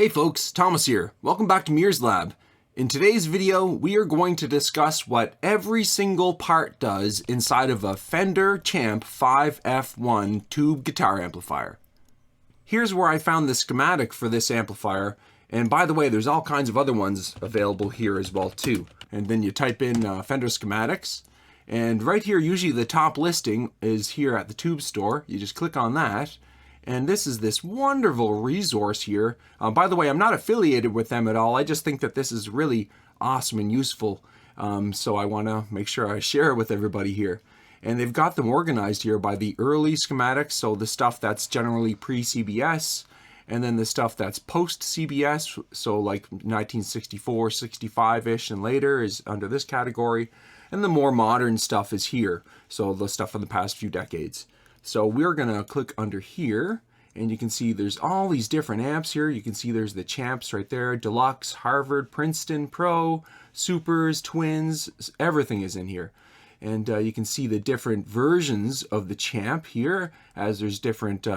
Hey folks, Thomas here. Welcome back to Mears Lab. In today's video, we are going to discuss what every single part does inside of a Fender Champ 5F1 tube guitar amplifier. Here's where I found the schematic for this amplifier, and by the way, there's all kinds of other ones available here as well too. And then you type in Fender schematics, and right here, usually the top listing is here at the tube store. You just click on that. And this is this wonderful resource here. By the way, I'm not affiliated with them at all. I just think that this is really awesome and useful. So I want to make sure I share it with everybody here. And they've got them organized here by the early schematics. So the stuff that's generally pre-CBS, and then the stuff that's post-CBS. So like 1964, 65-ish and later is under this category. And the more modern stuff is here. So the stuff from the past few decades. So we're going to click under here, and you can see there's all these different amps here. You can see there's the Champs right there, Deluxe, Harvard, Princeton, Pro, Supers, Twins, everything is in here. And you can see the different versions of the Champ here, as there's different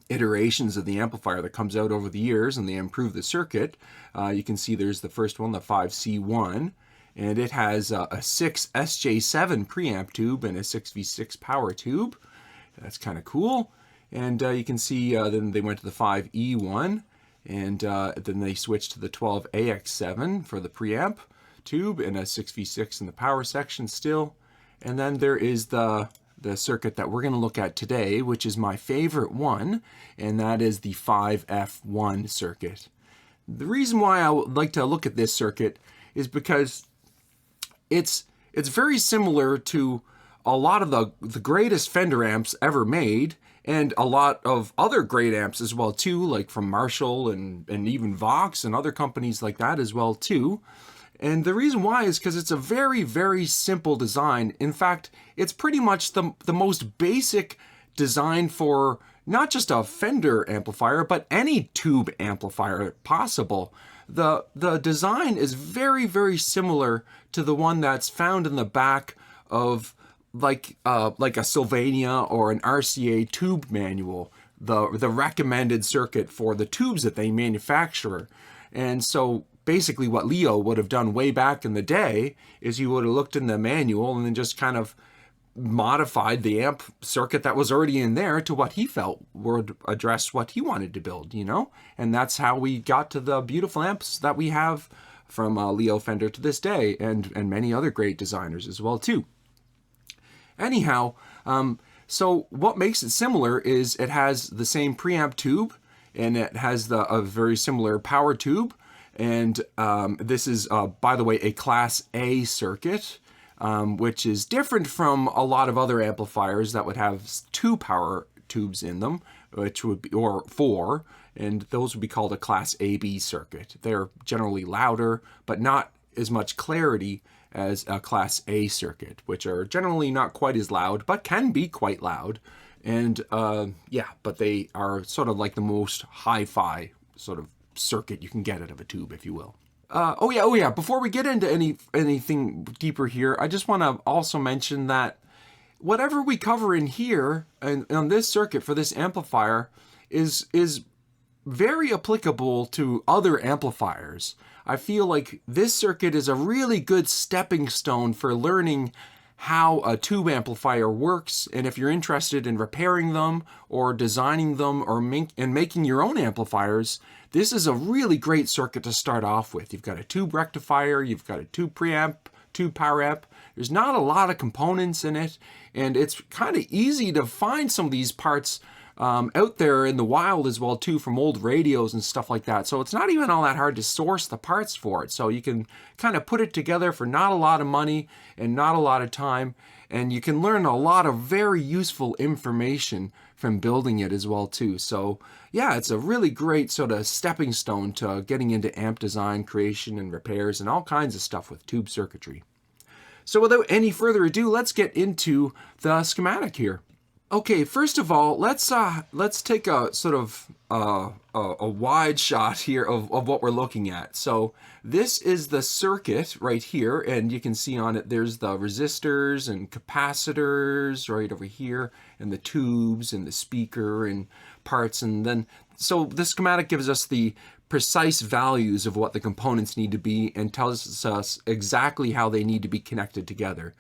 iterations of the amplifier that comes out over the years, and they improve the circuit. You can see there's the first one, the 5C1. And it has a 6 SJ7 preamp tube and a 6V6 power tube. That's kind of cool. And you can see then they went to the 5E1, and then they switched to the 12AX7 for the preamp tube and a 6V6 in the power section still. And then there is the circuit that we're going to look at today, which is my favorite one, and that is the 5F1 circuit. The reason why I would like to look at this circuit is because it's very similar to a lot of the greatest Fender amps ever made, and a lot of other great amps as well too, like from Marshall and even Vox and other companies like that as well too. And the reason why is because it's a very, very simple design. In fact, it's pretty much the most basic design for not just a Fender amplifier, but any tube amplifier possible. The design is very, very similar to the one that's found in the back of like a Sylvania or an RCA tube manual, the recommended circuit for the tubes that they manufacture. And so basically what Leo would have done way back in the day is he would have looked in the manual and then just kind of modified the amp circuit that was already in there to what he felt would address what he wanted to build, you know? And that's how we got to the beautiful amps that we have from Leo Fender to this day, and many other great designers as well too. Anyhow, so what makes it similar is it has the same preamp tube, and it has a very similar power tube, and this is, by the way, a Class A circuit, which is different from a lot of other amplifiers that would have 2 power tubes in them, which would be, or 4, and those would be called a Class AB circuit. They're generally louder, but not as much clarity as a Class A circuit, which are generally not quite as loud, but can be quite loud. And yeah, but they are sort of like the most hi-fi sort of circuit you can get out of a tube, if you will. Oh yeah. Before we get into anything deeper here, I just want to also mention that whatever we cover in here and on this circuit for this amplifier is very applicable to other amplifiers. I feel like this circuit is a really good stepping stone for learning how a tube amplifier works, and if you're interested in repairing them or designing them or making your own amplifiers, this is a really great circuit to start off with. You've got a tube rectifier, you've got a tube preamp, tube power amp. There's not a lot of components in it, and it's kind of easy to find some of these parts out there in the wild as well too, from old radios and stuff like that. So it's not even all that hard to source the parts for it. So you can kind of put it together for not a lot of money and not a lot of time, and you can learn a lot of very useful information from building it as well too. So yeah, it's a really great sort of stepping stone to getting into amp design, creation, and repairs, and all kinds of stuff with tube circuitry. So without any further ado, let's get into the schematic here. Okay, first of all, let's take a sort of a wide shot here of what we're looking at. So this is the circuit right here, and you can see on it there's the resistors and capacitors right over here, and the tubes and the speaker and parts, and then So this schematic gives us the precise values of what the components need to be and tells us exactly how they need to be connected together.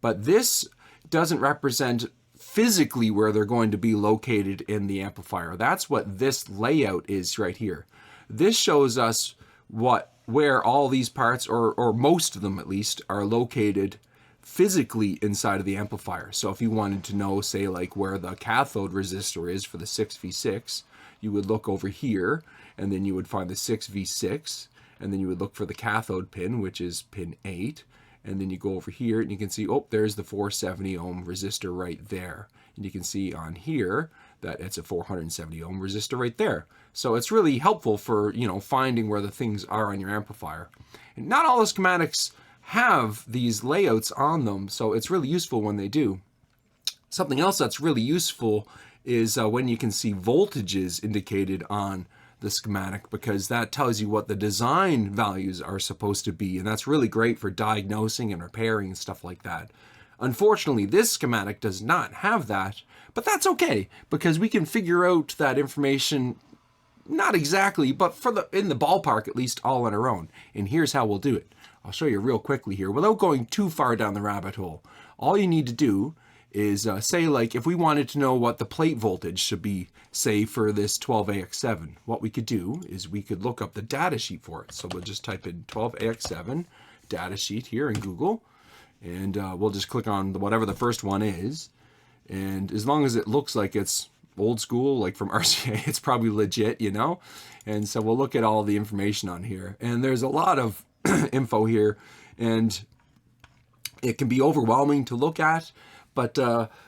But this doesn't represent physically where they're going to be located in the amplifier. That's what this layout is right here. This shows us where all these parts, or most of them at least, are located physically inside of the amplifier. So if you wanted to know, say, like where the cathode resistor is for the 6V6, you would look over here, and then you would find the 6V6, and then you would look for the cathode pin, which is pin 8, and then you go over here, and you can see, oh, there's the 470 ohm resistor right there. And you can see on here that it's a 470 ohm resistor right there. So it's really helpful for, finding where the things are on your amplifier. And not all the schematics have these layouts on them, so it's really useful when they do. Something else that's really useful is when you can see voltages indicated on the schematic, because that tells you what the design values are supposed to be, and that's really great for diagnosing and repairing and stuff like that. Unfortunately, this schematic does not have that, but that's okay, because we can figure out that information, not exactly, but in the ballpark at least, all on our own. And here's how we'll do it. I'll show you real quickly here without going too far down the rabbit hole. All you need to do is say, like, if we wanted to know what the plate voltage should be, say for this 12AX7, what we could do is we could look up the data sheet for it. So we'll just type in 12AX7 data sheet here in Google, and we'll just click on whatever the first one is. And as long as it looks like it's old school, like from RCA, it's probably legit, And so we'll look at all the information on here. And there's a lot of info here, and it can be overwhelming to look at, but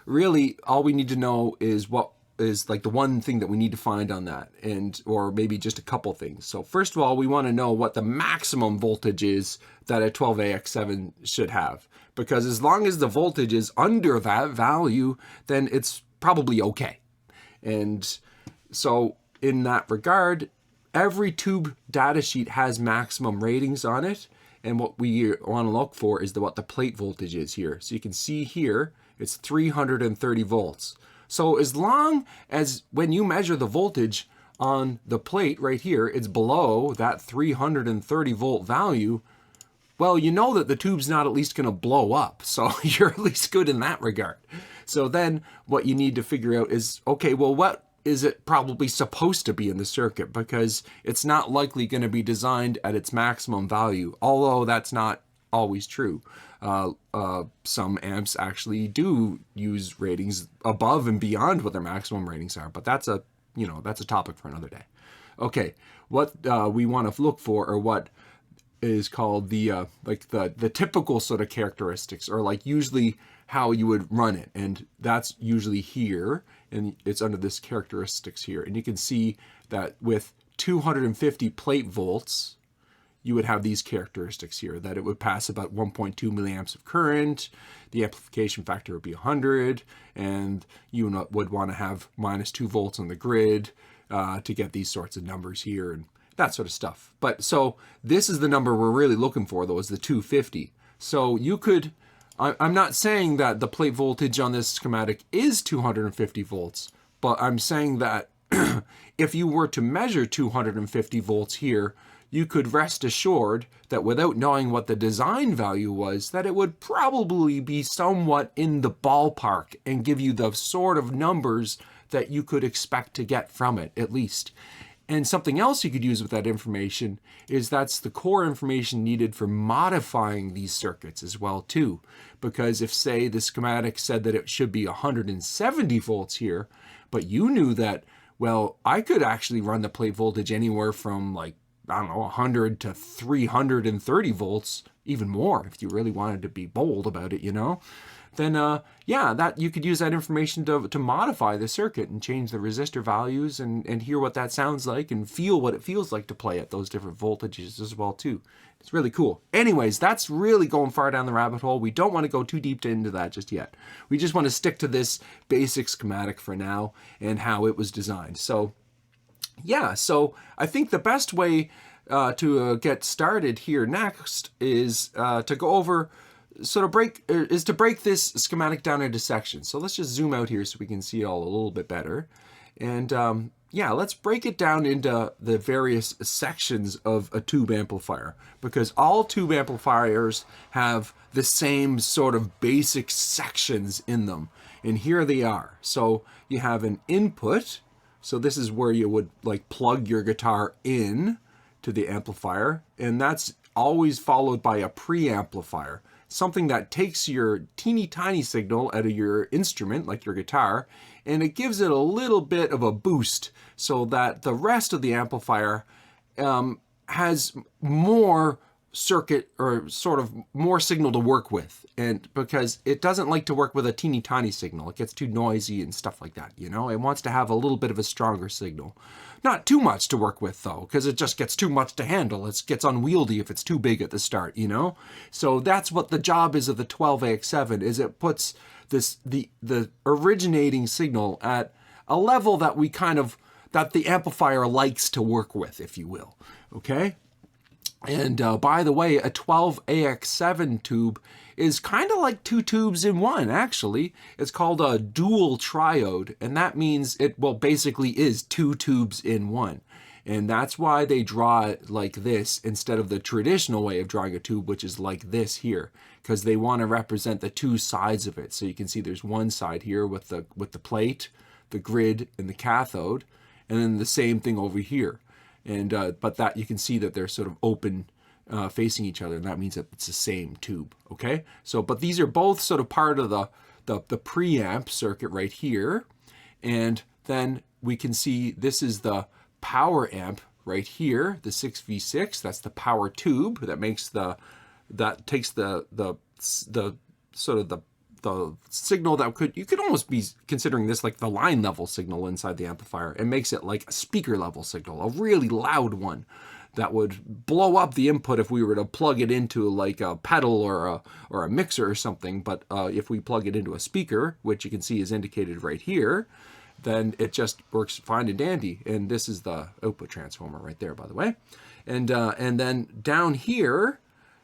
really all we need to know is what is like the one thing that we need to find on that, or maybe just a couple things. So first of all, we want to know what the maximum voltage is that a 12AX7 should have, because as long as the voltage is under that value, then it's probably okay. And so in that regard, every tube data sheet has maximum ratings on it, and what we want to look for is what the plate voltage is here. So you can see here, it's 330 volts. So as long as when you measure the voltage on the plate right here, it's below that 330 volt value, well, you know that the tube's not at least going to blow up. So you're at least good in that regard. So then what you need to figure out is, okay, well, what is it probably supposed to be in the circuit? Because it's not likely going to be designed at its maximum value, although that's not always true. Some amps actually do use ratings above and beyond what their maximum ratings are, but that's a topic for another day. Okay, what we want to look for are what is called the typical sort of characteristics, or like usually how you would run it, and that's usually here, and it's under this characteristics here. And you can see that with 250 plate volts, you would have these characteristics here, that it would pass about 1.2 milliamps of current, the amplification factor would be 100, and you would want to have -2 volts on the grid to get these sorts of numbers here and that sort of stuff. But so this is the number we're really looking for, though, is the 250. So you could, I'm not saying that the plate voltage on this schematic is 250 volts, but I'm saying that if you were to measure 250 volts here, you could rest assured that without knowing what the design value was, that it would probably be somewhat in the ballpark and give you the sort of numbers that you could expect to get from it, at least. And something else you could use with that information is that's the core information needed for modifying these circuits as well too. Because if, say, the schematic said that it should be 170 volts here, but you knew that, well, I could actually run the plate voltage anywhere from, like, I don't know, 100 to 330 volts, even more if you really wanted to be bold about it, then yeah, that you could use that information to modify the circuit and change the resistor values and hear what that sounds like and feel what it feels like to play at those different voltages as well too. It's really cool. Anyways, that's really going far down the rabbit hole. We don't want to go too deep into that just yet. We just want to stick to this basic schematic for now and how it was designed. So yeah, so I think the best way to get started here next is to go over, to break this schematic down into sections. So let's just zoom out here so we can see it all a little bit better. And yeah, let's break it down into the various sections of a tube amplifier, because all tube amplifiers have the same sort of basic sections in them. And here they are. So you have an input. So this is where you would like plug your guitar in to the amplifier, and that's always followed by a preamplifier, something that takes your teeny tiny signal out of your instrument, like your guitar, and it gives it a little bit of a boost so that the rest of the amplifier has more circuit, or sort of more signal to work with. And because it doesn't like to work with a teeny tiny signal, it gets too noisy and stuff like that, you know. It wants to have a little bit of a stronger signal. Not too much to work with though, because it just gets too much to handle. It gets unwieldy if it's too big at the start, you know. So that's what the job is of the 12AX7, is it puts this the originating signal at a level that we kind of, that the amplifier likes to work with, if you will. Okay. And by the way, a 12AX7 tube is kind of like two tubes in one, actually. It's called a dual triode, and that means it, well, basically is two tubes in one. And that's why they draw it like this instead of the traditional way of drawing a tube, which is like this here, because they want to represent the two sides of it. So you can see there's one side here with the plate, the grid, and the cathode, and then the same thing over here. And but that you can see that they're sort of open, facing each other, and that means that it's the same tube. Okay, so but these are both sort of part of the preamp circuit right here, and then we can see this is the power amp right here, the 6V6. That's the power tube that makes that takes the sort of the signal that you could almost be considering this like the line level signal inside the amplifier, and makes it like a speaker level signal, a really loud one that would blow up the input if we were to plug it into like a pedal or a mixer or something. But if we plug it into a speaker, which you can see is indicated right here, then it just works fine and dandy. And this is the output transformer right there, by the way. And then down here,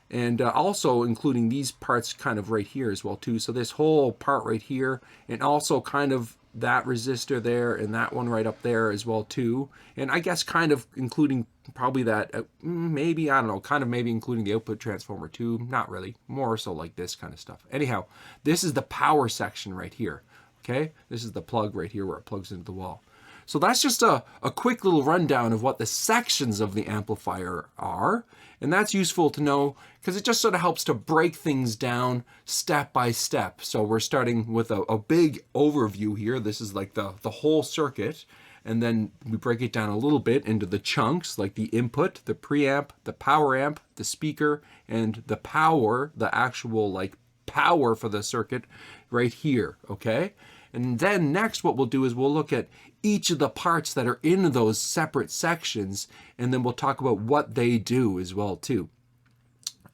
and also including these parts kind of right here as well too. So this whole part right here, and also kind of that resistor there, and that one right up there as well too. And I guess kind of including probably that, maybe, I don't know, kind of maybe including the output transformer too. Not really, more so like this kind of stuff. Anyhow, this is the power section right here. Okay, this is the plug right here where it plugs into the wall. So that's just a quick little rundown of what the sections of the amplifier are. And that's useful to know because it just sort of helps to break things down step by step. So we're starting with a big overview here. This is like the whole circuit. And then we break it down a little bit into the chunks, like the input, the preamp, the power amp, the speaker, and the power, the actual like power for the circuit right here, okay? And then next what we'll do is we'll look at each of the parts that are in those separate sections, and then we'll talk about what they do as well too.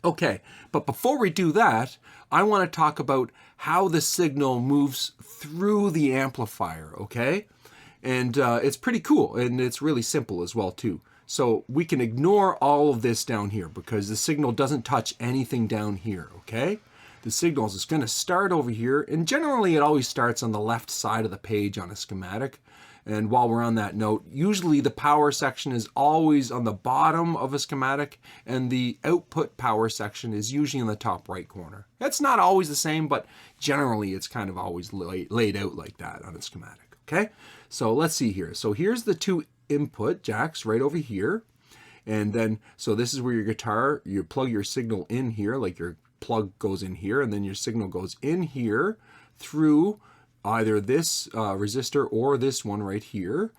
Okay, but before we do that, I want to talk about how the signal moves through the amplifier, okay? And it's pretty cool, and it's really simple as well too. So we can ignore all of this down here because the signal doesn't touch anything down here, okay? The signal is going to start over here, and generally it always starts on the left side of the page on a schematic. And while we're on that note, usually the power section is always on the bottom of a schematic, and the output power section is usually in the top right corner. That's not always the same, but generally it's kind of always laid out like that on a schematic, okay? So let's see here. So here's the two input jacks right over here. And then, so this is where your guitar, you plug your signal in here, like your plug goes in here, and then your signal goes in here through either this resistor or this one right here,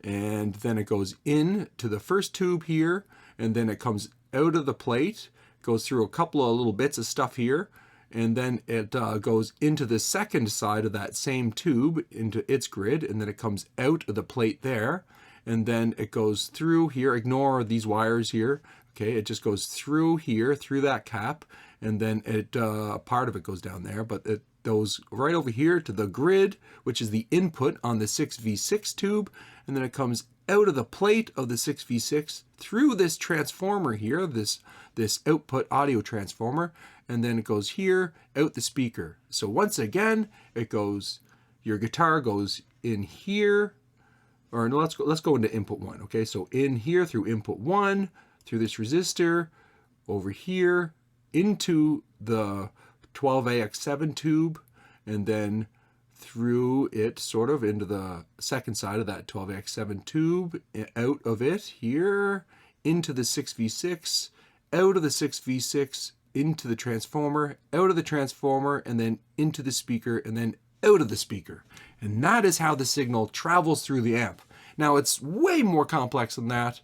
and then it goes in to the first tube here, and then it comes out of the plate, goes through a couple of little bits of stuff here, and then it goes into the second side of that same tube into its grid, and then it comes out of the plate there, and then it goes through here. Ignore these wires here, okay? It just goes through here, through that cap, and then it part of it goes down there, but it goes right over here to the grid, which is the input on the 6V6 tube, and then it comes out of the plate of the 6V6 through this transformer here, this output audio transformer, and then it goes here out the speaker. So once again, it goes, your guitar goes in here or no, let's go into input 1. Okay, so in here through input 1, through this resistor, over here into the 12AX7 tube, and then through it sort of into the second side of that 12AX7 tube, out of it here, into the 6V6, out of the 6V6, into the transformer, out of the transformer, and then into the speaker, and then out of the speaker. And that is how the signal travels through the amp. Now, it's way more complex than that.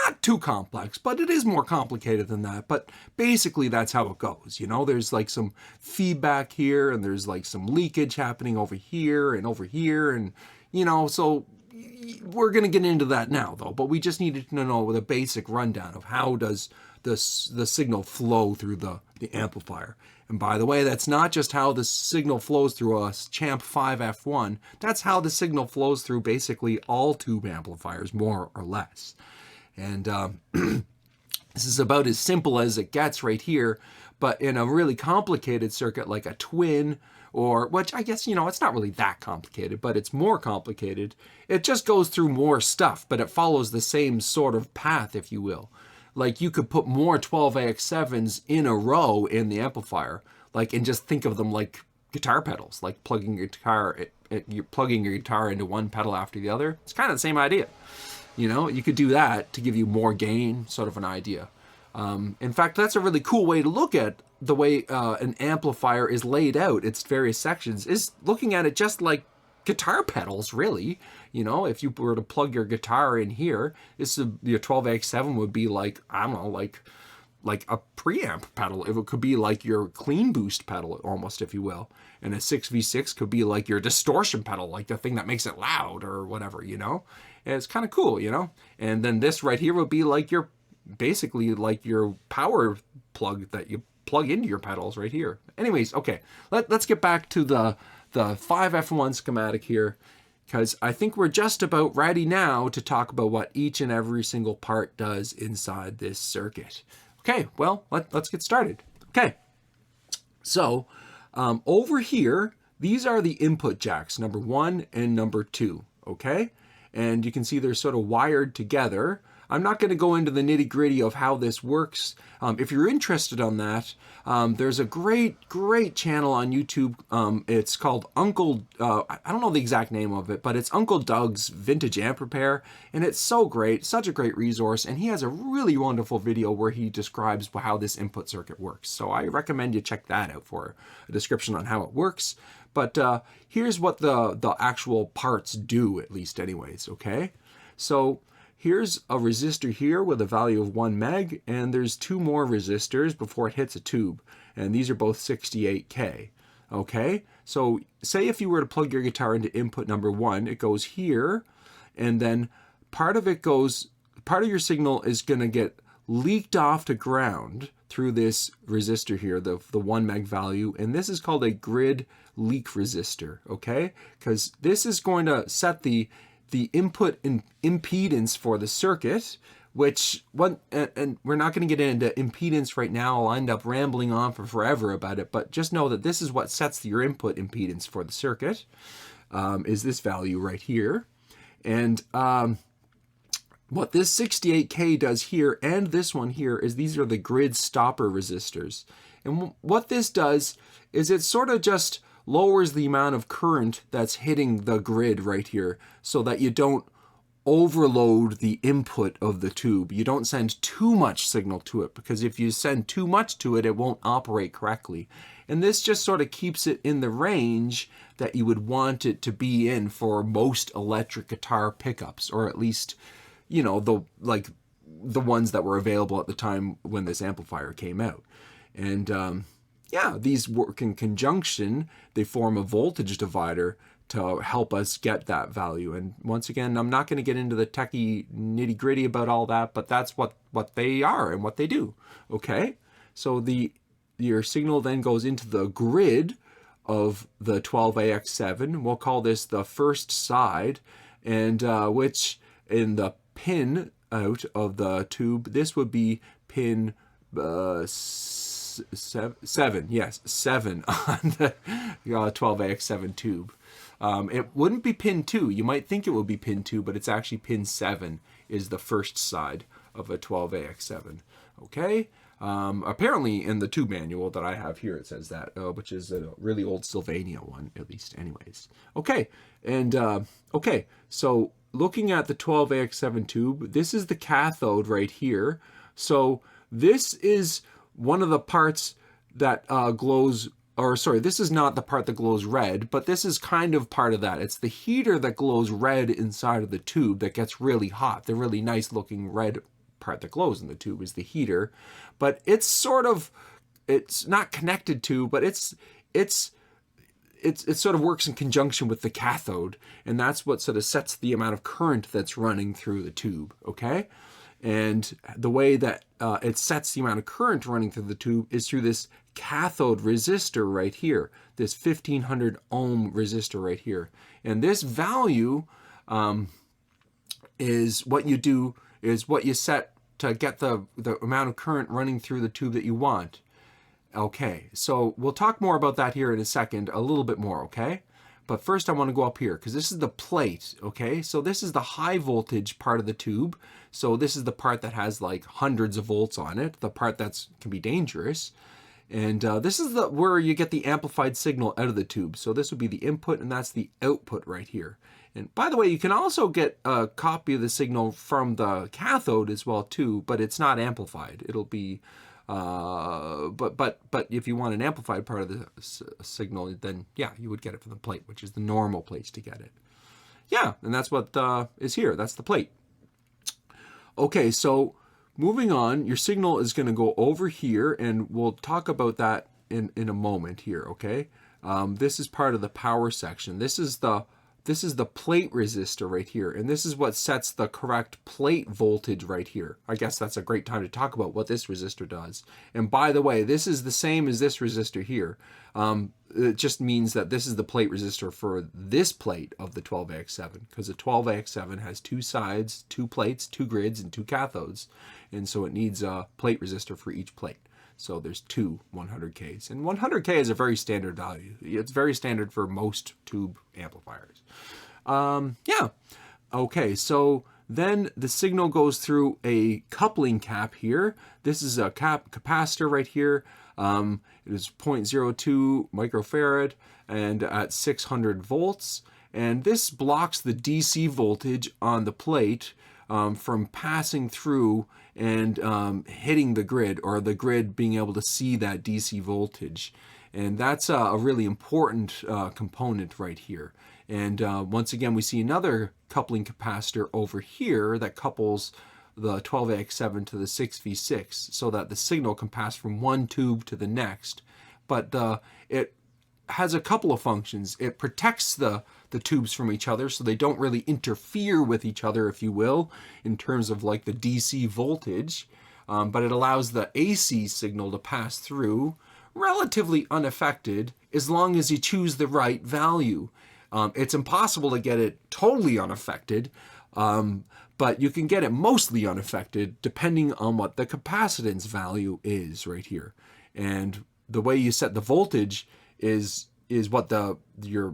Not too complex, but it is more complicated than that. But basically, that's how it goes. You know, there's like some feedback here, and there's like some leakage happening over here and over here. And, you know, so we're going to get into that now, though. But we just needed to know with a basic rundown of how does the signal flow through the amplifier. And by the way, that's not just how the signal flows through a Champ 5F1. That's how the signal flows through basically all tube amplifiers, more or less. And this is about as simple as it gets right here, but in a really complicated circuit like a twin, or which I guess, you know, it's not really that complicated, but it's more complicated. It just goes through more stuff, but it follows the same sort of path, if you will. Like you could put more 12AX7s in a row in the amplifier, like, and just think of them like guitar pedals, like plugging your guitar, you're plugging your guitar into one pedal after the other. It's kind of the same idea. You know, you could do that to give you more gain, sort of an idea. In fact, that's a really cool way to look at the way an amplifier is laid out, its various sections, is looking at it just like guitar pedals, really. You know, if you were to plug your guitar in here, your 12AX7 would be like, I don't know, like a preamp pedal. It could be like your clean boost pedal, almost, if you will. And a 6V6 could be like your distortion pedal, like the thing that makes it loud or whatever, you know? And it's kind of cool, you know? And then this right here would be like basically like your power plug that you plug into your pedals right here. Anyways, okay, let's get back to the 5F1 schematic here, because I think we're just about ready now to talk about what each and every single part does inside this circuit. Okay, well, let's get started. Okay, so over here, these are the input jacks, number 1 and number 2, okay? And you can see they're sort of wired together. I'm not going to go into the nitty-gritty of how this works. If you're interested on that, there's a great channel on YouTube. It's called Uncle, I don't know the exact name of it, but it's Uncle Doug's Vintage Amp Repair. And it's so great, such a great resource. And he has a really wonderful video where he describes how this input circuit works. So I recommend you check that out for a description on how it works. But here's what the actual parts do, at least anyways, okay? So here's a resistor here with a value of 1 meg, and there's 2 more resistors before it hits a tube, and these are both 68K, okay? So say if you were to plug your guitar into input number 1, it goes here, and then part of your signal is gonna get leaked off to ground through this resistor here, the 1 meg value, and this is called a grid leak resistor, okay? Because this is going to set the input impedance for the circuit, and we're not going to get into impedance right now. I'll end up rambling on for forever about it, but just know that this is what sets your input impedance for the circuit, is this value right here. And what this 68K does here, and this one here, is these are the grid stopper resistors. And what this does is it sort of just lowers the amount of current that's hitting the grid right here so that you don't overload the input of the tube. You don't send too much signal to it, because if you send too much to it, it won't operate correctly. And this just sort of keeps it in the range that you would want it to be in for most electric guitar pickups, or at least, you know, the ones that were available at the time when this amplifier came out. And yeah, these work in conjunction. They form a voltage divider to help us get that value. And once again, I'm not going to get into the techie nitty gritty about all that, but that's what they are and what they do. Okay, so your signal then goes into the grid of the 12AX7. We'll call this the first side, and which in the pin out of the tube, this would be pin 7, yes, 7 on the 12AX7 tube. It wouldn't be pin 2. You might think it would be pin 2, but it's actually pin 7 is the first side of a 12AX7. Okay? Apparently in the tube manual that I have here, it says that, which is a really old Sylvania one, at least anyways. Okay, and okay, so looking at the 12AX7 tube, this is the cathode right here. So this is one of the parts that glows, or sorry, this is not the part that glows red, but this is kind of part of that. It's the heater that glows red inside of the tube that gets really hot. The really nice looking red part that glows in the tube is the heater, but it's sort of, it's not connected to, but it sort of works in conjunction with the cathode, and that's what sort of sets the amount of current that's running through the tube, okay? And the way that it sets the amount of current running through the tube is through this cathode resistor right here, this 1500 ohm resistor right here. And this value is what you do, is what you set to get the amount of current running through the tube that you want. Okay, so we'll talk more about that here in a second, a little bit more, okay? But first I want to go up here because this is the plate, okay? So this is the high voltage part of the tube. So this is the part that has like hundreds of volts on it, the part that can be dangerous. And this is where you get the amplified signal out of the tube. So this would be the input, and that's the output right here. And by the way, you can also get a copy of the signal from the cathode as well too, but it's not amplified. It'll be, but if you want an amplified part of the signal, then yeah, you would get it from the plate, which is the normal place to get it. Yeah, and that's what is here. That's the plate. Okay, so moving on, your signal is going to go over here, and we'll talk about that in a moment here, okay? This is part of the power section. This is the plate resistor right here, and this is what sets the correct plate voltage right here. I guess that's a great time to talk about what this resistor does. And by the way, this is the same as this resistor here. It just means that this is the plate resistor for this plate of the 12AX7, because the 12AX7 has two sides, two plates, two grids, and two cathodes, and so it needs a plate resistor for each plate. So there's two 100Ks, and 100K is a very standard value. It's very standard for most tube amplifiers. Yeah. Okay, so then the signal goes through a coupling cap here. This is a capacitor right here. It is 0.02 microfarad and at 600 volts. And this blocks the DC voltage on the plate from passing through and hitting the grid, or the grid being able to see that DC voltage. And that's a really important component right here. And once again, we see another coupling capacitor over here that couples the 12AX7 to the 6V6 so that the signal can pass from one tube to the next. But it has a couple of functions. It protects the tubes from each other so they don't really interfere with each other, if you will, in terms of like the DC voltage. But it allows the AC signal to pass through relatively unaffected as long as you choose the right value. It's impossible to get it totally unaffected, but you can get it mostly unaffected depending on what the capacitance value is right here. And the way you set the voltage is what your,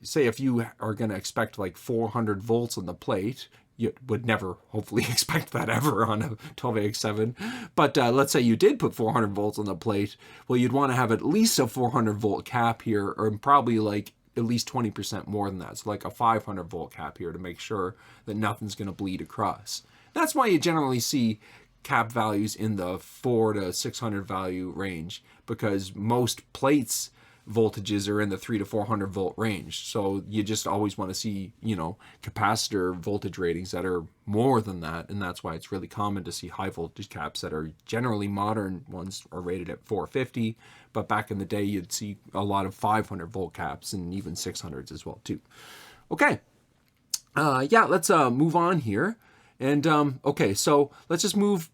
say if you are going to expect like 400 volts on the plate, you would never hopefully expect that ever on a 12AX7. But let's say you did put 400 volts on the plate. Well, you'd want to have at least a 400 volt cap here, or probably like at least 20% more than that. So like a 500 volt cap here to make sure that nothing's going to bleed across. That's why you generally see cap values in the 400 to 600 value range, because most plates voltages are in the 300 to 400 volt range. So you just always want to see, you know, capacitor voltage ratings that are more than that. And that's why it's really common to see high voltage caps that are generally, modern ones are rated at 450. But back in the day, you'd see a lot of 500 volt caps and even 600s as well too. Okay. Yeah, let's move on here. And okay, so let's just move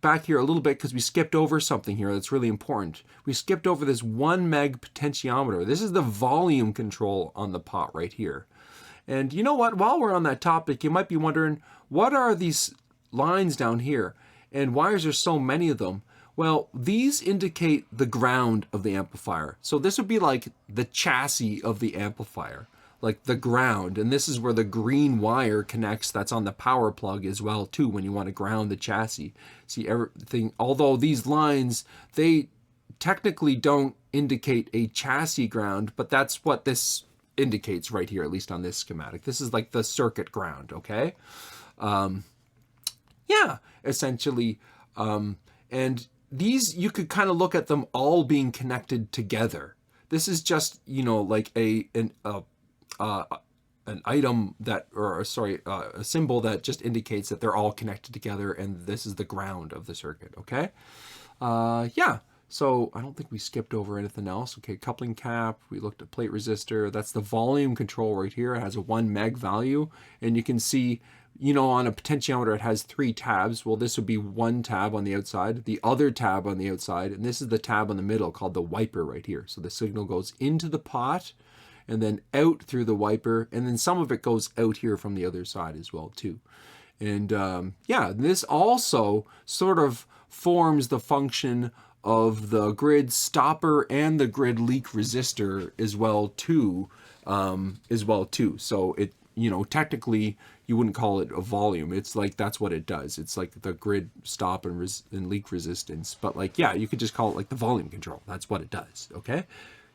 back here a little bit because we skipped over something here that's really important. We skipped over this 1 meg potentiometer. This is the volume control on the pot right here. And you know what? While we're on that topic, you might be wondering, what are these lines down here? And why is there so many of them? Well, these indicate the ground of the amplifier. So this would be like the chassis of the amplifier. like the ground, and this is where the green wire connects. That's on the power plug as well too, when you want to ground the chassis. See, everything, although these lines, they technically don't indicate a chassis ground, but that's what this indicates right here, at least on this schematic. This is like the circuit ground, okay? Yeah, essentially. And these, you could kind of look at them all being connected together. This is just, you know, like an item that, or sorry, a symbol that just indicates that they're all connected together, and this is the ground of the circuit, okay? Yeah, so I don't think we skipped over anything else. Okay, coupling cap, we looked at plate resistor. That's the volume control right here. It has a 1 meg value, and you can see, you know, on a potentiometer it has 3 tabs. Well, this would be 1 tab on the outside, the other tab on the outside, and this is the tab on the middle called the wiper right here. So the signal goes into the pot and then out through the wiper, and then some of it goes out here from the other side as well too. And yeah, this also sort of forms the function of the grid stopper and the grid leak resistor as well too. So it, you know, technically you wouldn't call it a volume. It's like, that's what it does. It's like the grid stop and leak resistance. But like, yeah, you could just call it like the volume control. That's what it does, okay?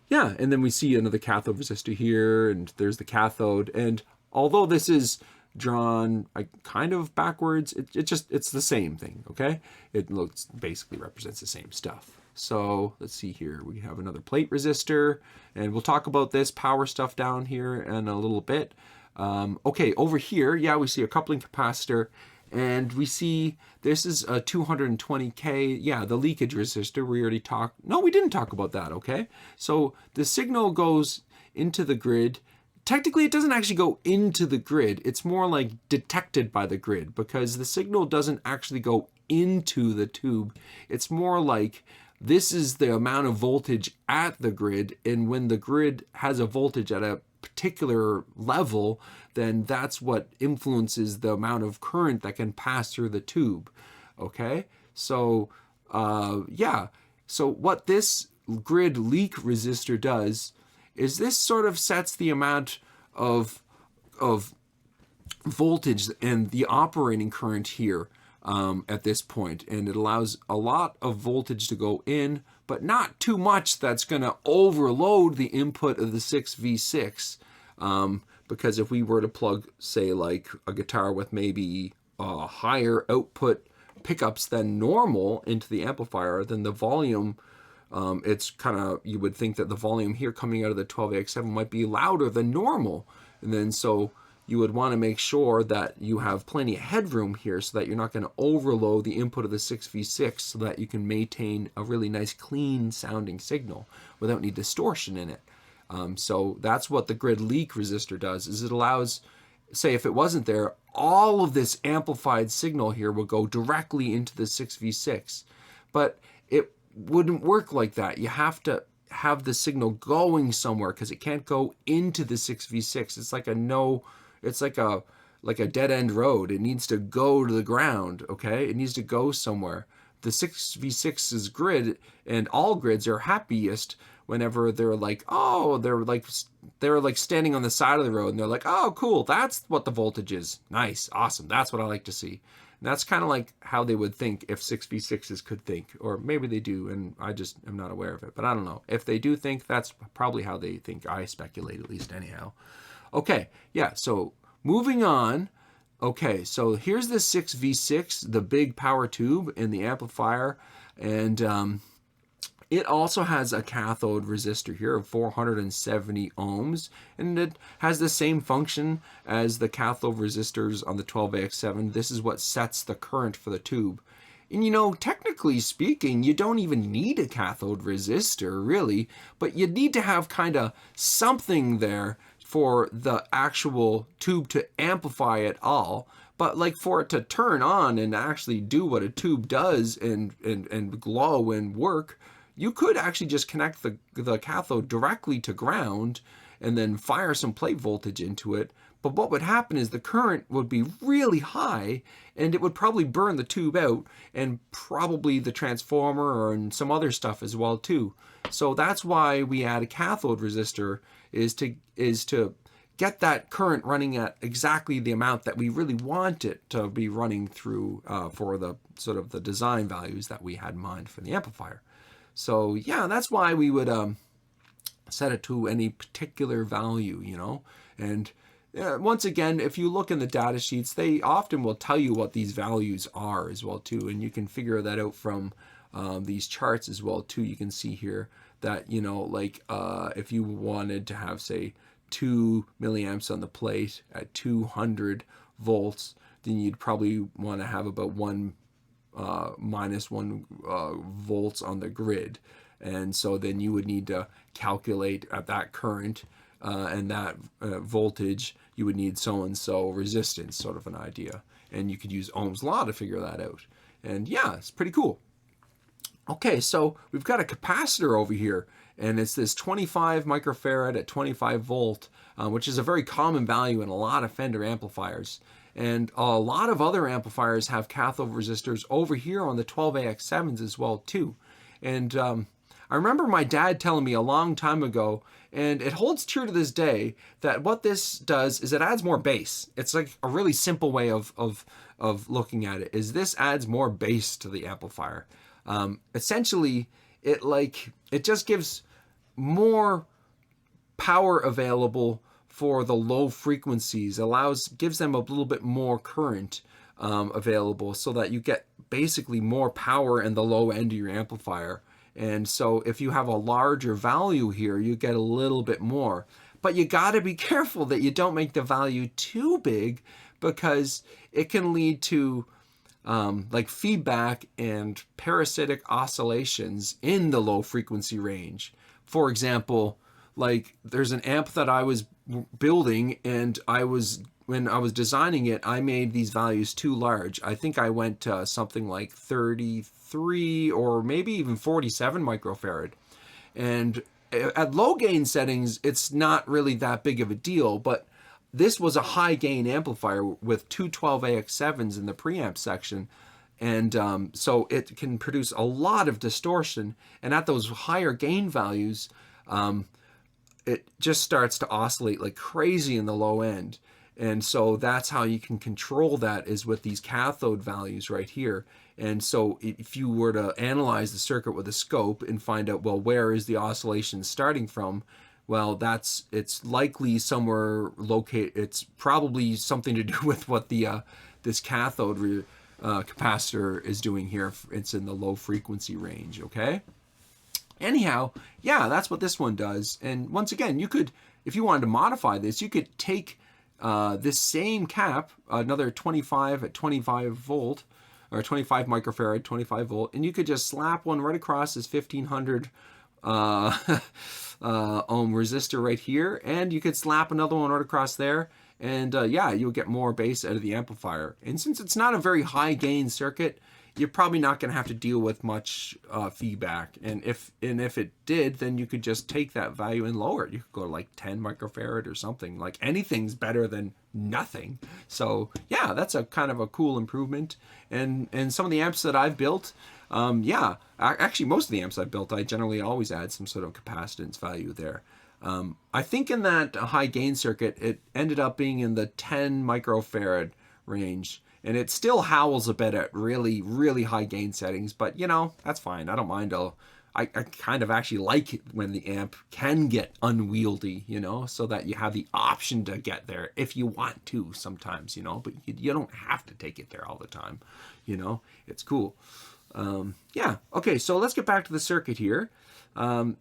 Yeah, and then we see another cathode resistor here, and there's the cathode. And although this is drawn kind of backwards, it's the same thing, okay? It looks, basically represents the same stuff. So let's see here, we have another plate resistor, and we'll talk about this power stuff down here in a little bit. Okay, over here, yeah, we see a coupling capacitor, and we see this is a 220K, yeah, the leakage resistor. We already talked, no, we didn't talk about that, okay? So the signal goes into the grid. Technically, it doesn't actually go into the grid. It's more like detected by the grid, because the signal doesn't actually go into the tube. It's more like this is the amount of voltage at the grid, and when the grid has a voltage at a particular level, then that's what influences the amount of current that can pass through the tube, okay? So, yeah. So what this grid leak resistor does is this sort of sets the amount of voltage and the operating current here at this point, and it allows a lot of voltage to go in, but not too much that's going to overload the input of the 6V6, because if we were to plug, say, like a guitar with maybe higher output pickups than normal into the amplifier, then the volume, it's kind of, you would think that the volume here coming out of the 12AX7 might be louder than normal, and then so you would want to make sure that you have plenty of headroom here so that you're not going to overload the input of the 6V6, so that you can maintain a really nice clean sounding signal without any distortion in it. So that's what the grid leak resistor does, is it allows, say if it wasn't there, all of this amplified signal here would go directly into the 6V6. But it wouldn't work like that. You have to have the signal going somewhere, because it can't go into the 6V6. It's like a no, it's like a dead end road. It needs to go to the ground, okay? It needs to go somewhere. The 6V6's grid, and all grids, are happiest whenever they're like, oh, they're like standing on the side of the road, and they're like, oh, cool, that's what the voltage is. Nice, awesome, that's what I like to see. And that's kind of like how they would think if 6V6s could think, or maybe they do, and I just am not aware of it, but I don't know. If they do think, that's probably how they think. I speculate, at least, anyhow. Okay, yeah, so moving on. Okay, so here's the 6V6, the big power tube in the amplifier, and it also has a cathode resistor here of 470 ohms, and it has the same function as the cathode resistors on the 12AX7. This is what sets the current for the tube. And you know, technically speaking, you don't even need a cathode resistor, really, but you need to have kind of something there for the actual tube to amplify it all. But like for it to turn on and actually do what a tube does and glow and work, you could actually just connect the cathode directly to ground and then fire some plate voltage into it. But what would happen is the current would be really high, and it would probably burn the tube out, and probably the transformer and some other stuff as well too. So that's why we add a cathode resistor, is to get that current running at exactly the amount that we really want it to be running through for the sort of the design values that we had in mind for the amplifier. So yeah, that's why we would set it to any particular value, you know. And once again, if you look in the data sheets, they often will tell you what these values are as well too, and you can figure that out from these charts as well too. You can see here that, you know, like if you wanted to have, say, 2 milliamps on the plate at 200 volts, then you'd probably want to have about minus 1 volts on the grid. And so then you would need to calculate at that current and that voltage, you would need so-and-so resistance, sort of an idea. And you could use Ohm's law to figure that out. And yeah, it's pretty cool. Okay, so we've got a capacitor over here, and it's this 25 microfarad at 25 volt, which is a very common value in a lot of Fender amplifiers. And a lot of other amplifiers have cathode resistors over here on the 12AX7s as well too. And I remember my dad telling me a long time ago, and it holds true to this day, that what this does is it adds more bass. It's like a really simple way of looking at it, is this adds more bass to the amplifier. Essentially, it just gives more power available for the low frequencies, gives them a little bit more current available, so that you get basically more power in the low end of your amplifier. And so if you have a larger value here, you get a little bit more. But you got to be careful that you don't make the value too big, because it can lead to like feedback and parasitic oscillations in the low frequency range. For example, like there's an amp that I was building, and when I was designing it, I made these values too large. I think I went to something like 33 or maybe even 47 microfarad. And at low gain settings, it's not really that big of a deal, but this was a high gain amplifier with two 12AX7s in the preamp section. And so it can produce a lot of distortion. And at those higher gain values, it just starts to oscillate like crazy in the low end. And so that's how you can control that, is with these cathode values right here. And so if you were to analyze the circuit with a scope and find out, well, where is the oscillation starting from? Well, it's likely somewhere located. It's probably something to do with what the this cathode capacitor is doing here. It's in the low frequency range, okay? Anyhow, yeah, that's what this one does. And once again, you could, if you wanted to modify this, you could take this same cap, another 25 at 25 volt, or 25 microfarad, 25 volt, and you could just slap one right across this 1500 ohm resistor right here, and you could slap another one right across there, and yeah, you'll get more bass out of the amplifier. And since it's not a very high gain circuit, you're probably not going to have to deal with much feedback. And if it did, then you could just take that value and lower it. You could go to like 10 microfarad or something. Like, anything's better than nothing. So yeah, that's a kind of a cool improvement. And some of the amps that I've built, yeah, actually most of the amps I've built, I generally always add some sort of capacitance value there. I think in that high gain circuit, it ended up being in the 10 microfarad range. And it still howls a bit at really, really high gain settings, but you know, that's fine. I don't mind. I kind of actually like it when the amp can get unwieldy, you know, so that you have the option to get there if you want to sometimes, you know, but you don't have to take it there all the time, you know. It's cool. Yeah, okay, so let's get back to the circuit here.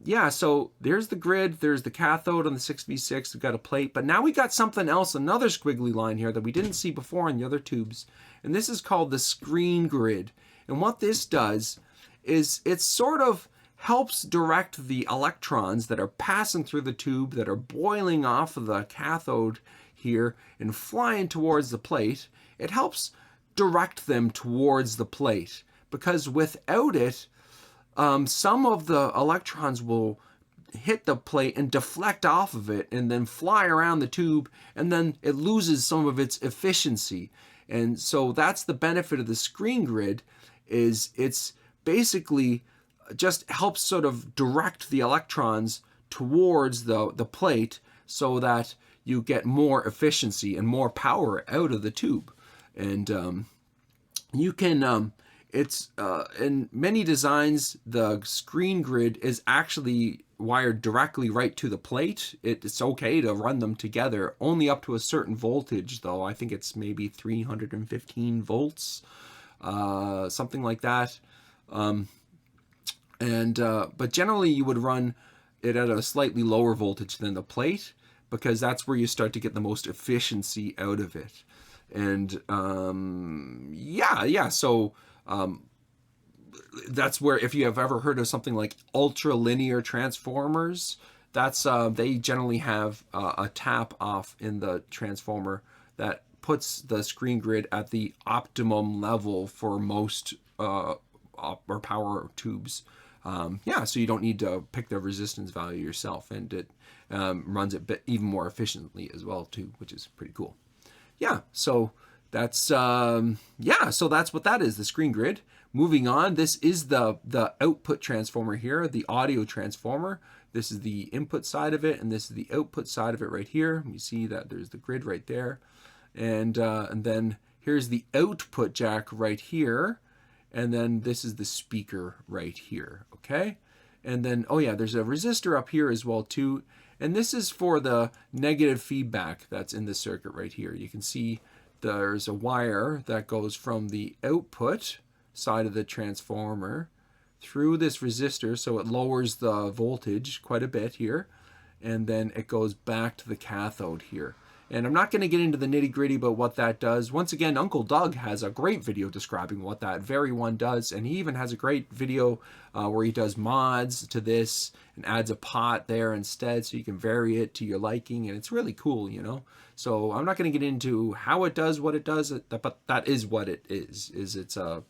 Yeah, so there's the grid, there's the cathode on the 6v6, we've got a plate, but now we got something else, another squiggly line here that we didn't see before in the other tubes, and this is called the screen grid. And what this does is it sort of helps direct the electrons that are passing through the tube, that are boiling off of the cathode here and flying towards the plate. It helps direct them towards the plate, because without it, some of the electrons will hit the plate and deflect off of it and then fly around the tube, and then it loses some of its efficiency. And so that's the benefit of the screen grid, is it's basically just helps sort of direct the electrons towards the plate, so that you get more efficiency and more power out of the tube. And you can it's in many designs, the screen grid is actually wired directly right to the plate. It's okay to run them together, only up to a certain voltage though. I think it's maybe 315 volts, something like that. But generally you would run it at a slightly lower voltage than the plate, because that's where you start to get the most efficiency out of it. And so that's where, if you have ever heard of something like ultra linear transformers, that's they generally have a tap off in the transformer that puts the screen grid at the optimum level for most or power tubes. So you don't need to pick the resistance value yourself, and it runs it even more efficiently as well too, which is pretty cool. So that's so that's what that is, the screen grid. Moving on, this is the output transformer here, the audio transformer. This is the input side of it, and this is the output side of it right here. You see that there's the grid right there, and then here's the output jack right here, and then this is the speaker right here. Okay, and then there's a resistor up here as well too. And this is for the negative feedback that's in the circuit right here. You can see there's a wire that goes from the output side of the transformer through this resistor, so it lowers the voltage quite a bit here, and then it goes back to the cathode here. And I'm not going to get into the nitty-gritty about what that does. Once again, Uncle Doug has a great video describing what that very one does, and he even has a great video where he does mods to this and adds a pot there instead, so you can vary it to your liking, and it's really cool, you know. So I'm not going to get into how it does what it does, but that is what it is.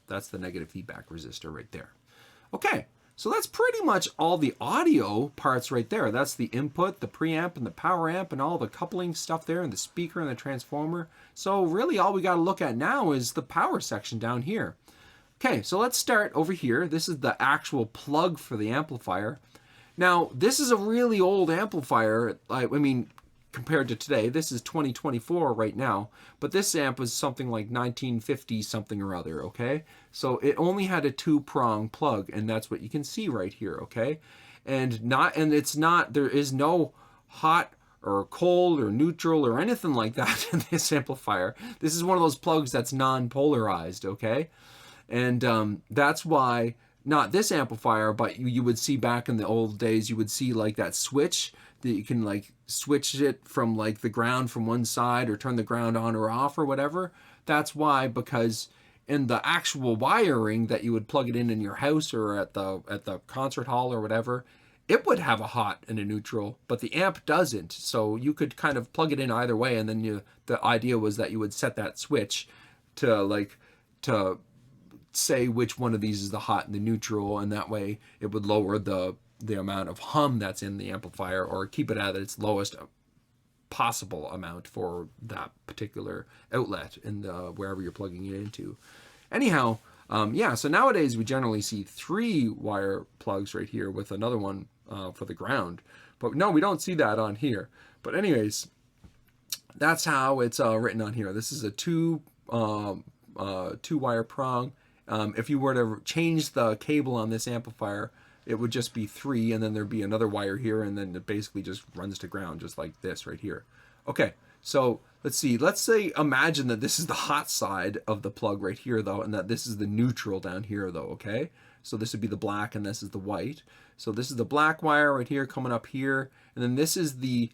That's the negative feedback resistor right there. Okay. So that's pretty much all the audio parts right there. That's the input, the preamp, and the power amp, and all the coupling stuff there, and the speaker and the transformer. So really all we got to look at now is the power section down here. Okay, so let's start over here. This is the actual plug for the amplifier. Now, this is a really old amplifier. I mean, compared to today, this is 2024 right now, but this amp was something like 1950 something or other, okay? So it only had a 2-prong plug, and that's what you can see right here, okay? And there is no hot or cold or neutral or anything like that in this amplifier. This is one of those plugs that's non-polarized, okay? And that's why, not this amplifier, but you would see back in the old days, you would see like that switch that you can like switch it from like the ground from one side or turn the ground on or off or whatever. That's why, because in the actual wiring that you would plug it in your house or at the concert hall or whatever, it would have a hot and a neutral, but the amp doesn't. So you could kind of plug it in either way, and then the idea was that you would set that switch to say which one of these is the hot and the neutral, and that way it would lower the amount of hum that's in the amplifier, or keep it at its lowest possible amount for that particular outlet in wherever you're plugging it into. Anyhow, so nowadays we generally see 3 wire plugs right here with another one for the ground, but no, we don't see that on here. But anyways, that's how it's written on here. This is a 2-wire prong. If you were to change the cable on this amplifier, it would just be 3, and then there'd be another wire here, and then it basically just runs to ground, just like this right here. Okay, so let's see. Let's say, imagine that this is the hot side of the plug right here, though, and that this is the neutral down here, though, okay? So this would be the black, and this is the white. So this is the black wire right here coming up here, and then this is the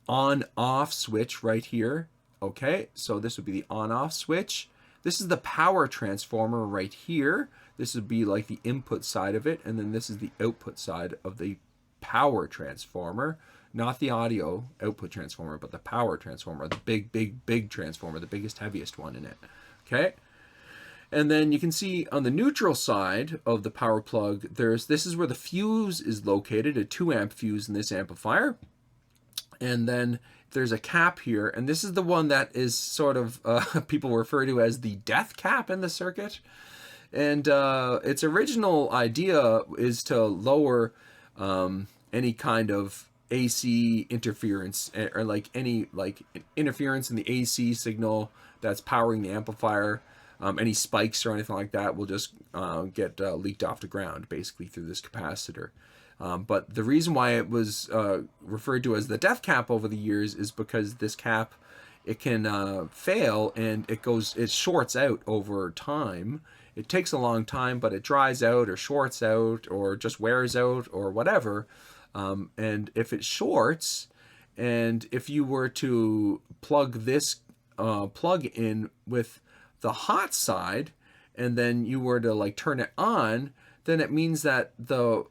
on-off switch right here, okay? So this would be the on-off switch. This is the power transformer right here. This would be like the input side of it, and then this is the output side of the power transformer, not the audio output transformer, but the power transformer, the big transformer, the biggest, heaviest one in it, okay? And then you can see on the neutral side of the power plug, this is where the fuse is located, a 2-amp fuse in this amplifier. And then there's a cap here, and this is the one that is sort of, people refer to as the death cap in the circuit. And its original idea is to lower any kind of AC interference, or like any like interference in the AC signal that's powering the amplifier. Any spikes or anything like that will just get leaked off the ground basically through this capacitor. But the reason why it was referred to as the death cap over the years is because this cap, it can fail, and it shorts out over time. It takes a long time, but it dries out or shorts out or just wears out or whatever. And if it shorts, and if you were to plug this plug in with the hot side, and then you were to like turn it on, then it means that the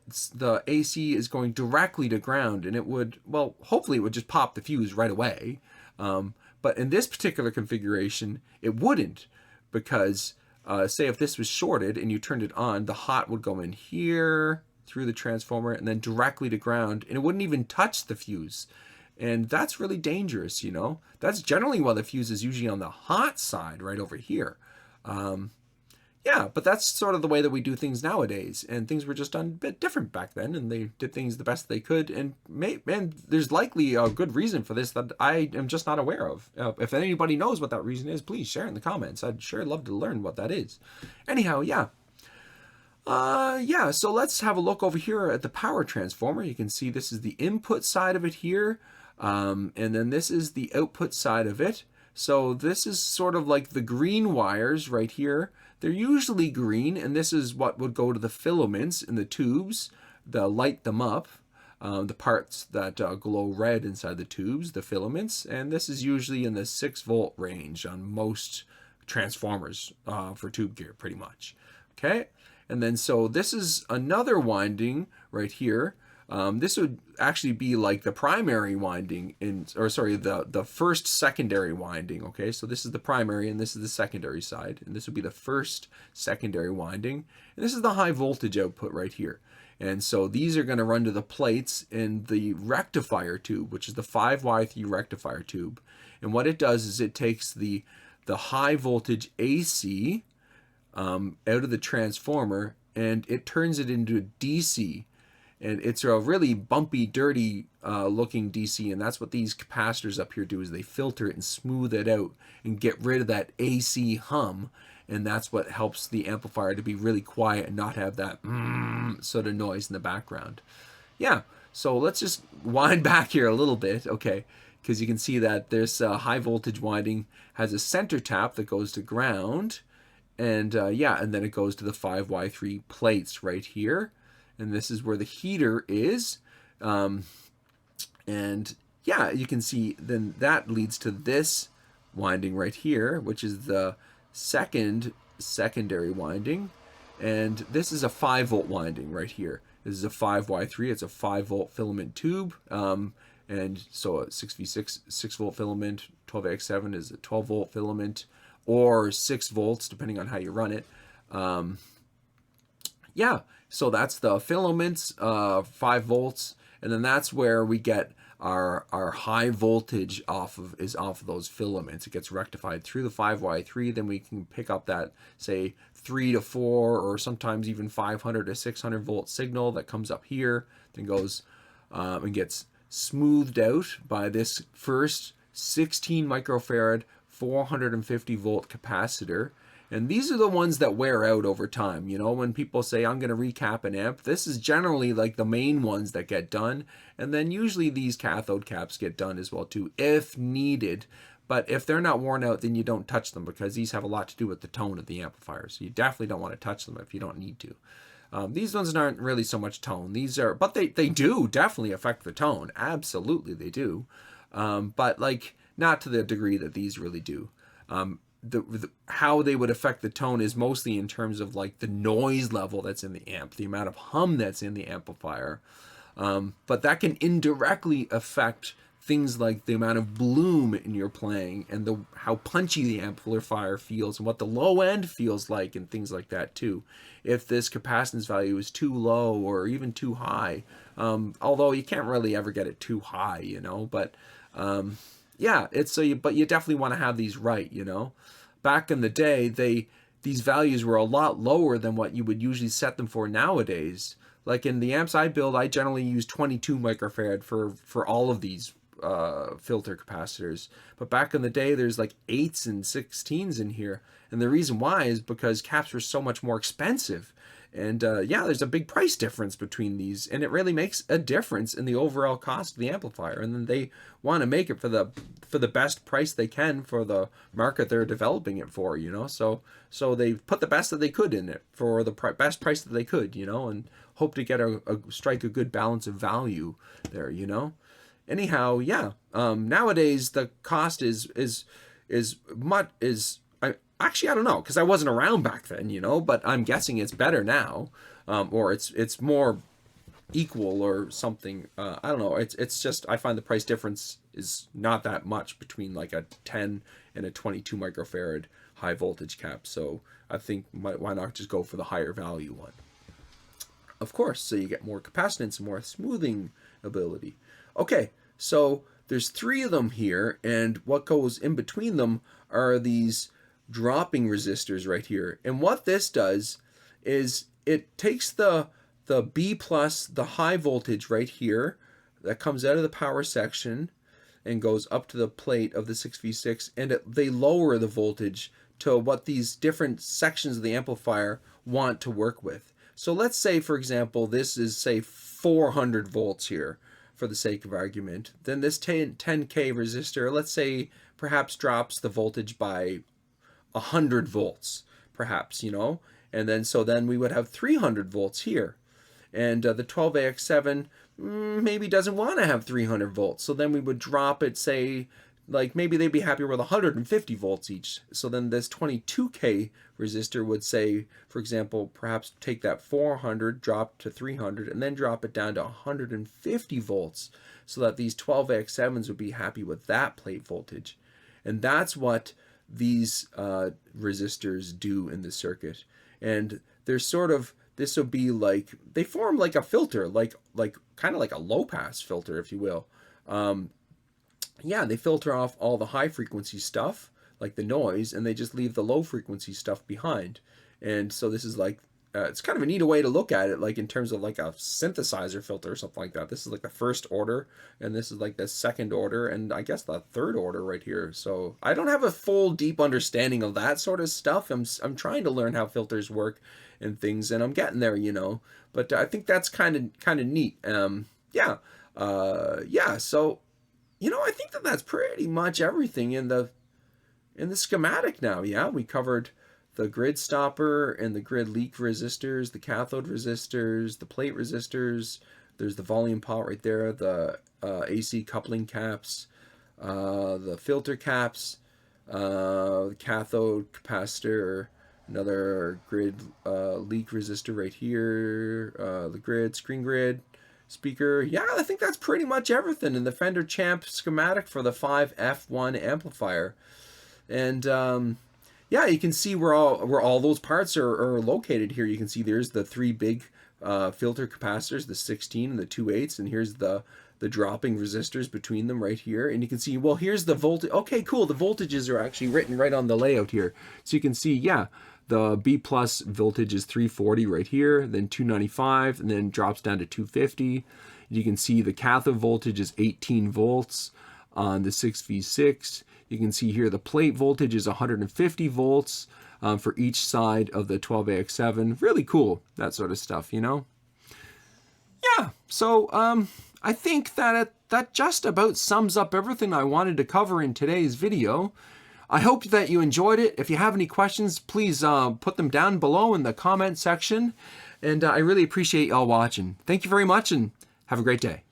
AC is going directly to ground, and it would, well, hopefully it would just pop the fuse right away. But in this particular configuration, it wouldn't, because say if this was shorted and you turned it on, the hot would go in here through the transformer and then directly to ground, and it wouldn't even touch the fuse. And that's really dangerous, you know. That's generally why the fuse is usually on the hot side right over here. Yeah, but that's sort of the way that we do things nowadays, and things were just done a bit different back then, and they did things the best they could, and there's likely a good reason for this that I am just not aware of. If anybody knows what that reason is, please share it in the comments. I'd sure love to learn what that is. Anyhow, yeah. Yeah, so let's have a look over here at the power transformer. You can see this is the input side of it here, and then this is the output side of it. So this is sort of like the green wires right here. They're usually green, and this is what would go to the filaments in the tubes that light them up, the parts that glow red inside the tubes, the filaments, and this is usually in the 6-volt range on most transformers for tube gear, pretty much. Okay, and then so this is another winding right here. This would actually be like the primary winding the first secondary winding. Okay, so this is the primary and this is the secondary side, and this would be the first secondary winding, and this is the high voltage output right here. And so these are going to run to the plates in the rectifier tube, which is the 5Y3 rectifier tube. And what it does is it takes the high voltage AC out of the transformer, and it turns it into a DC. And it's a really bumpy, dirty looking DC, and that's what these capacitors up here do, is they filter it and smooth it out and get rid of that AC hum, and that's what helps the amplifier to be really quiet and not have that sort of noise in the background. Yeah, so let's just wind back here a little bit, okay, because you can see that this high voltage winding has a center tap that goes to ground, and yeah, and then it goes to the 5Y3 plates right here. And this is where the heater is. And yeah, you can see then that leads to this winding right here, which is the secondary winding. And this is a 5-volt winding right here. This is a 5Y3. It's a 5-volt filament tube. And so a 6V6 6-volt filament, 12AX7 is a 12-volt filament, or 6 volts, depending on how you run it. Yeah, so that's the filaments, 5 volts, and then that's where we get our high voltage off of those filaments. It gets rectified through the 5Y3, then we can pick up that, say, 3 to 4 or sometimes even 500 to 600 volt signal that comes up here, then goes and gets smoothed out by this first 16 microfarad 450 volt capacitor. And these are the ones that wear out over time. You know, when people say, I'm going to recap an amp, this is generally like the main ones that get done. And then usually these cathode caps get done as well too, if needed. But if they're not worn out, then you don't touch them, because these have a lot to do with the tone of the amplifier. So you definitely don't want to touch them if you don't need to. These ones aren't really so much tone. These are, but they do definitely affect the tone. Absolutely they do. But like not to the degree that these really do. How they would affect the tone is mostly in terms of like the noise level that's in the amp, the amount of hum that's in the amplifier. But that can indirectly affect things like the amount of bloom in your playing, and how punchy the amplifier feels, and what the low end feels like, and things like that too. If this capacitance value is too low or even too high, although you can't really ever get it too high, you know, but yeah, but you definitely want to have these right, you know. Back in the day, they these values were a lot lower than what you would usually set them for nowadays. Like in the amps I build, I generally use 22 microfarad for all of these filter capacitors. But back in the day, there's like 8s and 16s in here. And the reason why is because caps were so much more expensive. And yeah, there's a big price difference between these, and it really makes a difference in the overall cost of the amplifier. And then they want to make it for the best price they can for the market they're developing it for, you know. So they put the best that they could in it for the best price that they could, you know, and hope to get strike a good balance of value there, you know. Anyhow, yeah. Nowadays the cost is actually, I don't know, because I wasn't around back then, you know, but I'm guessing it's better now, or it's more equal or something. I don't know. It's just, I find the price difference is not that much between like a 10 and a 22 microfarad high voltage cap. So I think why not just go for the higher value one? Of course, so you get more capacitance and more smoothing ability. Okay, so there's 3 of them here, and what goes in between them are these dropping resistors right here. And what this does is it takes the B plus, the high voltage right here that comes out of the power section and goes up to the plate of the 6V6, and they lower the voltage to what these different sections of the amplifier want to work with. So let's say, for example, this is, say, 400 volts here for the sake of argument. Then this 10K resistor, let's say, perhaps drops the voltage by 100 volts, perhaps, you know, and then so then we would have 300 volts here, and the 12AX7 maybe doesn't want to have 300 volts, so then we would drop it, say, like maybe they'd be happier with 150 volts each. So then this 22K resistor would say, for example, perhaps take that 400, drop to 300, and then drop it down to 150 volts, so that these 12AX7s would be happy with that plate voltage. And that's what these resistors do in the circuit. And they're sort of, this will be like, they form like a filter, like kind of like a low pass filter, if you will. Yeah, they filter off all the high frequency stuff, like the noise, and they just leave the low frequency stuff behind. And so this is like, it's kind of a neat way to look at it, like in terms of like a synthesizer filter or something like that. This is like the first order, and this is like the second order, and I guess the third order right here. So I don't have a full deep understanding of that sort of stuff. I'm trying to learn how filters work and things, and I'm getting there, you know. But I think that's kind of neat. Yeah. So, you know, I think that's pretty much everything in the schematic now. Yeah, we covered the grid stopper and the grid leak resistors, the cathode resistors, the plate resistors. There's the volume pot right there, the AC coupling caps, the filter caps, the cathode capacitor, another grid leak resistor right here, the grid, screen grid, speaker. Yeah, I think that's pretty much everything in the Fender Champ schematic for the 5F1 amplifier. And yeah, you can see where all those parts are located here. You can see there's the 3 big filter capacitors, the 16 and the 2/8, and here's the dropping resistors between them right here. And you can see, well, here's the voltage. Okay, cool. The voltages are actually written right on the layout here. So you can see, yeah, the B plus voltage is 340 right here, then 295, and then drops down to 250. You can see the cathode voltage is 18 volts on the 6V6. You can see here the plate voltage is 150 volts for each side of the 12AX7. Really cool, that sort of stuff, you know? Yeah, so I think that just about sums up everything I wanted to cover in today's video. I hope that you enjoyed it. If you have any questions, please put them down below in the comment section. And I really appreciate y'all watching. Thank you very much, and have a great day.